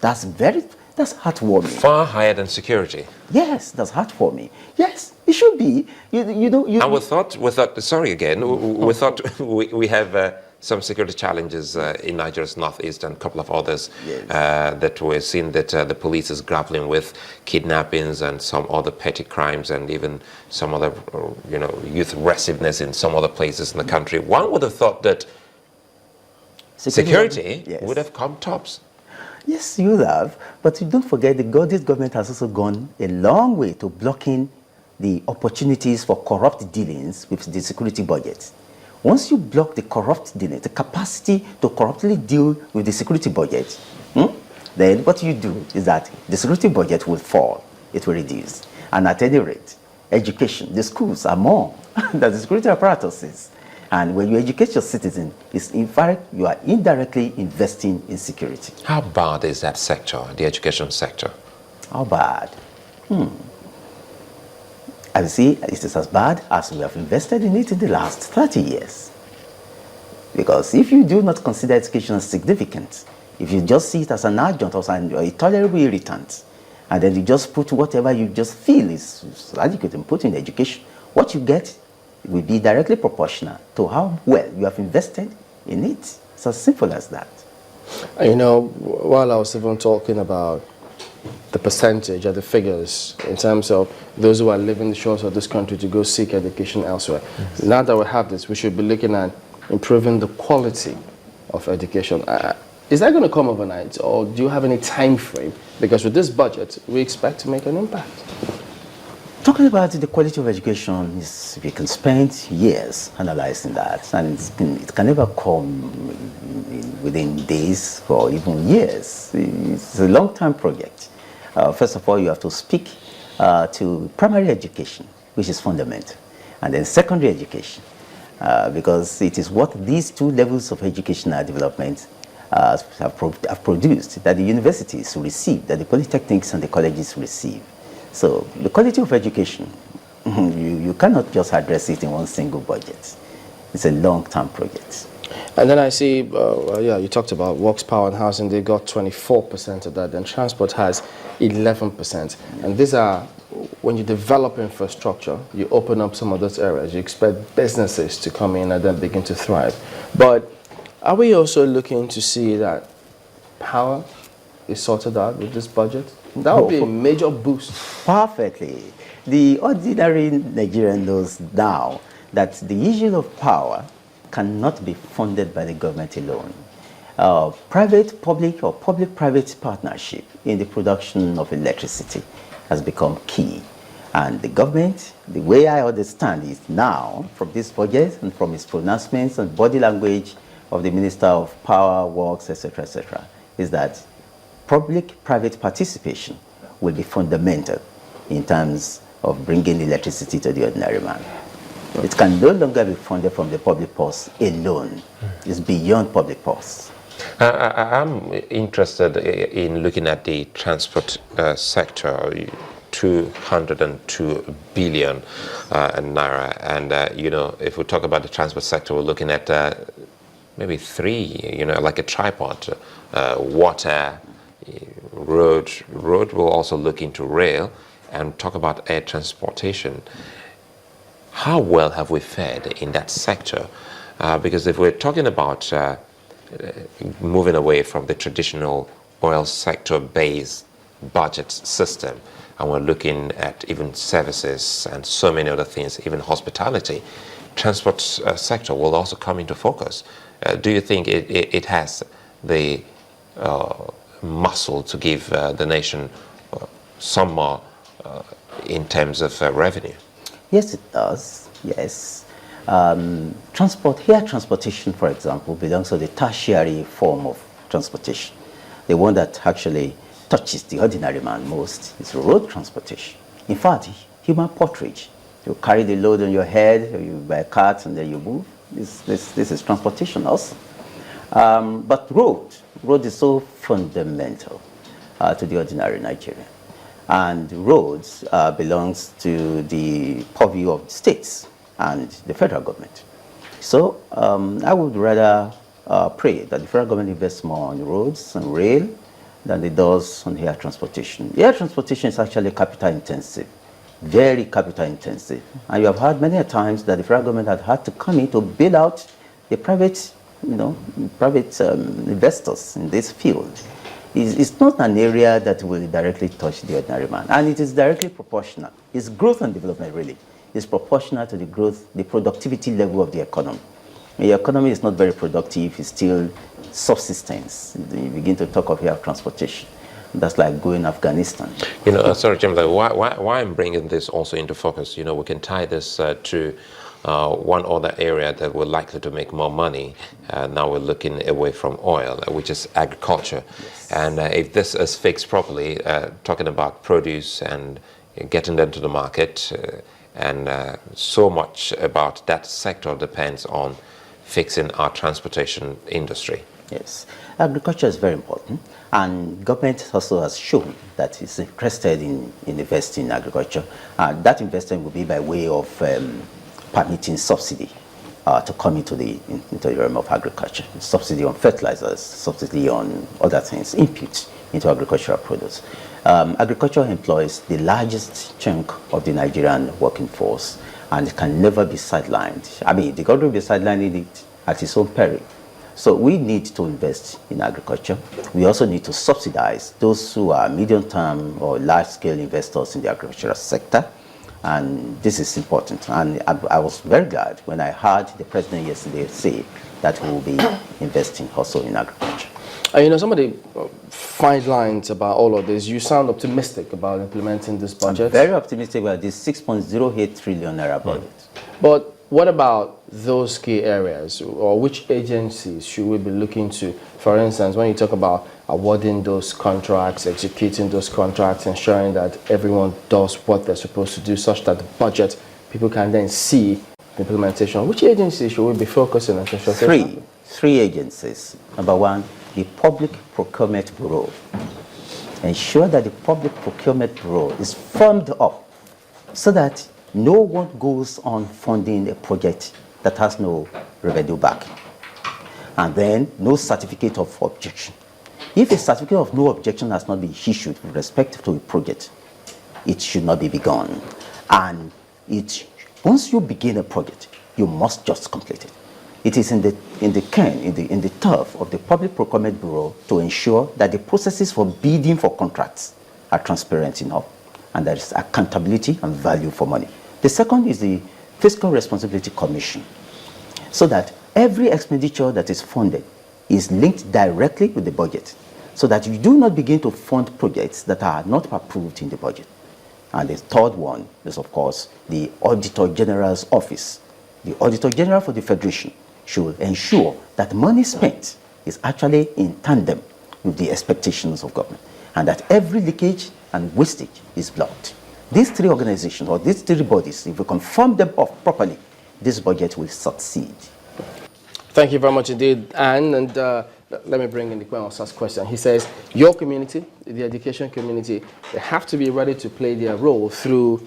That's heartwarming. Far higher than security. Yes, that's heartwarming. Yes, it should be. And we thought, sorry again, we thought we have some security challenges in Nigeria's northeast and a couple of others. Yes. That we're seeing that the police is grappling with, kidnappings and some other petty crimes, and even some other, youth aggressiveness in some other places in the country. One would have thought that security yes, would have come tops. Yes, you have. But you don't forget this government has also gone a long way to blocking the opportunities for corrupt dealings with the security budget. Once you block the corrupt dealing, the capacity to corruptly deal with the security budget, then what you do is that the security budget will fall, it will reduce. And at any rate, education, the schools are more than the security apparatuses. And when you educate your citizen, in fact, you are indirectly investing in security. How bad is that sector, the education sector? How bad? I see it is as bad as we have invested in it in the last 30 years. Because if you do not consider education as significant, if you just see it as an adjunct or a tolerable irritant, and then you just put whatever you just feel is adequate and put in education, what you get will be directly proportional to how well you have invested in it. It's as simple as that. While I was even talking about the percentage or the figures in terms of those who are leaving the shores of this country to go seek education elsewhere, now that we have this, we should be looking at improving the quality of education. Is that going to come overnight, or do you have any time frame? Because with this budget, we expect to make an impact. Talking about the quality of education, we can spend years analyzing that, and it can never come within days or even years. It's a long-term project. First of all, you have to speak to primary education, which is fundamental, and then secondary education, because it is what these two levels of educational development have produced, that the universities receive, that the polytechnics and the colleges receive. So the quality of education, you cannot just address it in one single budget. It's a long-term project. And then I see, you talked about works, power, and housing. They got 24% of that. Then transport has 11%. And these are, when you develop infrastructure, you open up some of those areas. You expect businesses to come in and then begin to thrive. But are we also looking to see that power is sorted out with this budget? That would be a major boost. Perfectly. The ordinary Nigerian knows now that the issue of power cannot be funded by the government alone. Private-public or public-private partnership in the production of electricity has become key. And the government, the way I understand it now, from this budget and from its pronouncements and body language of the Minister of Power, Works, etc., is that public-private participation will be fundamental in terms of bringing electricity to the ordinary man. It can no longer be funded from the public purse alone. It's beyond public purse. I'm interested in looking at the transport sector, 202 billion naira. And, if we talk about the transport sector, we're looking at maybe three, like a tripod, water, road will also look into rail, and talk about air transportation. How well have we fared in that sector? Because if we're talking about moving away from the traditional oil sector-based budget system, and we're looking at even services and so many other things, even hospitality, transport sector will also come into focus. Do you think it has the muscle to give the nation some more in terms of revenue? Yes, it does. Yes. Air transportation, for example, belongs to the tertiary form of transportation. The one that actually touches the ordinary man most is road transportation. In fact, human porterage. You carry the load on your head, or you buy a cart and then you move. This is transportation also. But road is so fundamental to the ordinary Nigerian. And roads belongs to the purview of the states and the federal government. So I would rather pray that the federal government invests more on roads and rail than it does on air transportation. Air transportation is actually capital intensive, very capital intensive. And you have heard many a times that the federal government had to come in to bail out the private, investors in this field. It's not an area that will directly touch the ordinary man, and it is directly proportional. Its growth and development really is proportional to the growth, the productivity level of the economy. When the economy is not very productive, it's still subsistence. You begin to talk of air transportation. That's like going Afghanistan. Sorry, Jim, why I'm bringing this also into focus, we can tie this to one other area that we're likely to make more money. Now we're looking away from oil, which is agriculture. Yes. And if this is fixed properly, talking about produce and getting them to the market, and so much about that sector depends on fixing our transportation industry. Yes, agriculture is very important, and government also has shown that it's interested in investing in agriculture. That investment will be by way of permitting subsidy to come into the realm of agriculture. Subsidy on fertilizers, subsidy on other things, inputs into agricultural products. Agriculture employs the largest chunk of the Nigerian working force, and it can never be sidelined. I mean, the government will be sidelining it at its own peril. So we need to invest in agriculture. We also need to subsidize those who are medium-term or large-scale investors in the agricultural sector. And this is important. And I was very glad when I heard the president yesterday say that we will be investing also in agriculture. Some of the fine lines about all of this, you sound optimistic about implementing this budget. I'm very optimistic about this 6.08 trillion naira budget. But what about those key areas, or which agencies should we be looking to? For instance, when you talk about awarding those contracts, executing those contracts, ensuring that everyone does what they're supposed to do such that the budget, people can then see the implementation. Which agencies should we be focusing on? Three agencies. Number one, the Public Procurement Bureau. Ensure that the Public Procurement Bureau is formed up so that no one goes on funding a project that has no revenue backing. And then no certificate of objection. If a certificate of no objection has not been issued with respect to a project, it should not be begun. And once you begin a project, you must just complete it. It is in the turf of the Public Procurement Bureau to ensure that the processes for bidding for contracts are transparent enough, and there is accountability and value for money. The second is the Fiscal Responsibility Commission, so that every expenditure that is funded is linked directly with the budget, so that you do not begin to fund projects that are not approved in the budget. And the third one is, of course, the Auditor General's Office. The Auditor General for the Federation should ensure that money spent is actually in tandem with the expectations of government, and that every leakage and wastage is blocked. These three organizations, or these three bodies, if we confirm them off properly, this budget will succeed. Thank you very much indeed, Anne. And let me bring in the last question. He says, your community, the education community, they have to be ready to play their role through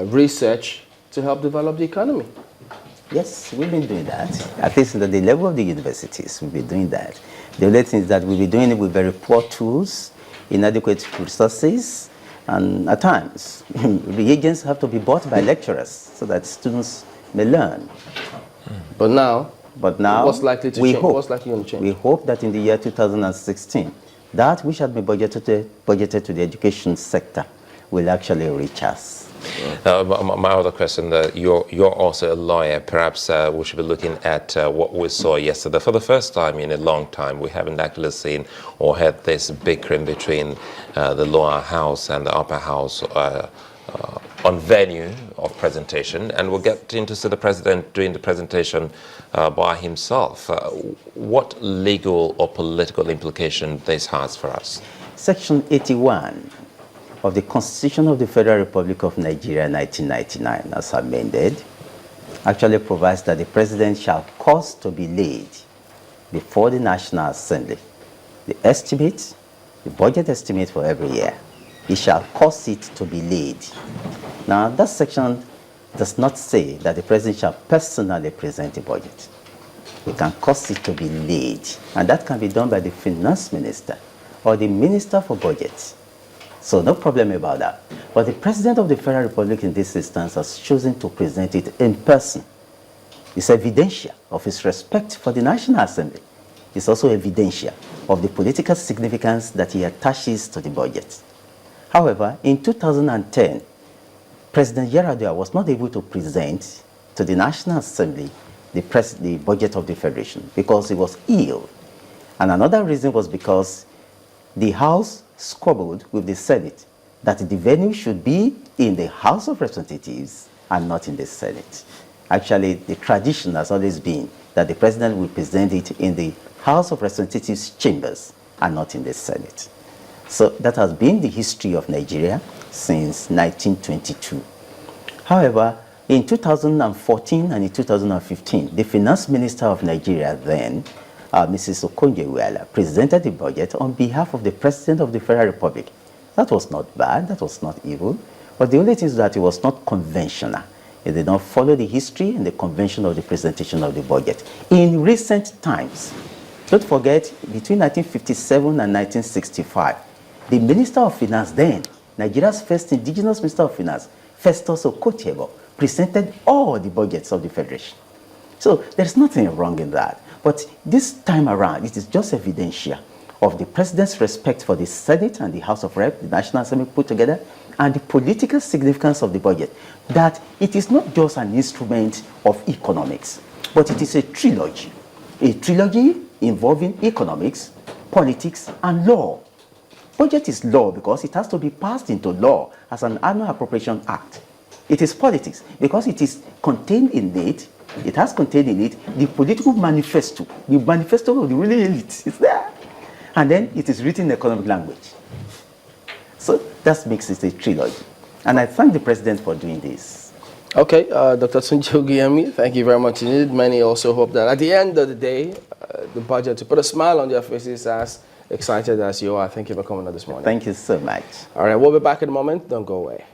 research to help develop the economy. Yes, we've been doing that. At least at the level of the universities, we've been doing that. The only thing is that we'll be doing it with very poor tools, inadequate resources, and at times, reagents have to be bought by lecturers so that students may learn. But now, what's likely to change? What's likely to change? We hope that in the year 2016, that which had been budgeted to the education sector will actually reach us. My other question, you're also a lawyer. Perhaps we should be looking at what we saw yesterday. For the first time in a long time, we haven't actually seen or had this bickering between the lower house and the upper house on venue of presentation, and we'll get into see the president doing the presentation by himself. What legal or political implication this has for us? Section 81 of the Constitution of the Federal Republic of Nigeria 1999, as amended, actually provides that the president shall cause to be laid before the National Assembly the budget estimate for every year. He shall cause it to be laid. Now, that section does not say that the president shall personally present the budget. He can cause it to be laid, and that can be done by the finance minister or the Minister for Budget. So no problem about that. But the President of the Federal Republic in this instance has chosen to present it in person. It's evidential of his respect for the National Assembly. It's also evidential of the political significance that he attaches to the budget. However, in 2010, President Yar'Adua was not able to present to the National Assembly the budget of the Federation because he was ill. And another reason was because the House squabbled with the Senate that the venue should be in the House of Representatives and not in the Senate. Actually, the tradition has always been that the President will present it in the House of Representatives chambers and not in the Senate. So that has been the history of Nigeria since 1922. However, in 2014 and in 2015, the Finance Minister of Nigeria then, Mrs. Okonjo-Iweala, presented the budget on behalf of the President of the Federal Republic. That was not bad, that was not evil, but the only thing is that it was not conventional. It did not follow the history and the convention of the presentation of the budget. In recent times, don't forget, between 1957 and 1965, the Minister of Finance then, Nigeria's first indigenous Minister of Finance, Festus Okotiebo, presented all the budgets of the Federation. So there's nothing wrong in that. But this time around, it is just evidential of the President's respect for the Senate and the House of Rep, the National Assembly put together, and the political significance of the budget, that it is not just an instrument of economics, but it is a trilogy involving economics, politics, and law. Budget is law because it has to be passed into law as an annual appropriation act. It is politics because it is contained in it, it has contained in it the political manifesto, the manifesto of the ruling elite is there. And then it is written in economic language. So that makes it a trilogy. And I thank the President for doing this. Okay, Dr. Tunji Ogunyemi, thank you very much indeed. Many also hope that at the end of the day, the budget to put a smile on their faces as excited as you are. Thank you for coming on this morning. Thank you so much. All right, we'll be back in a moment. Don't go away.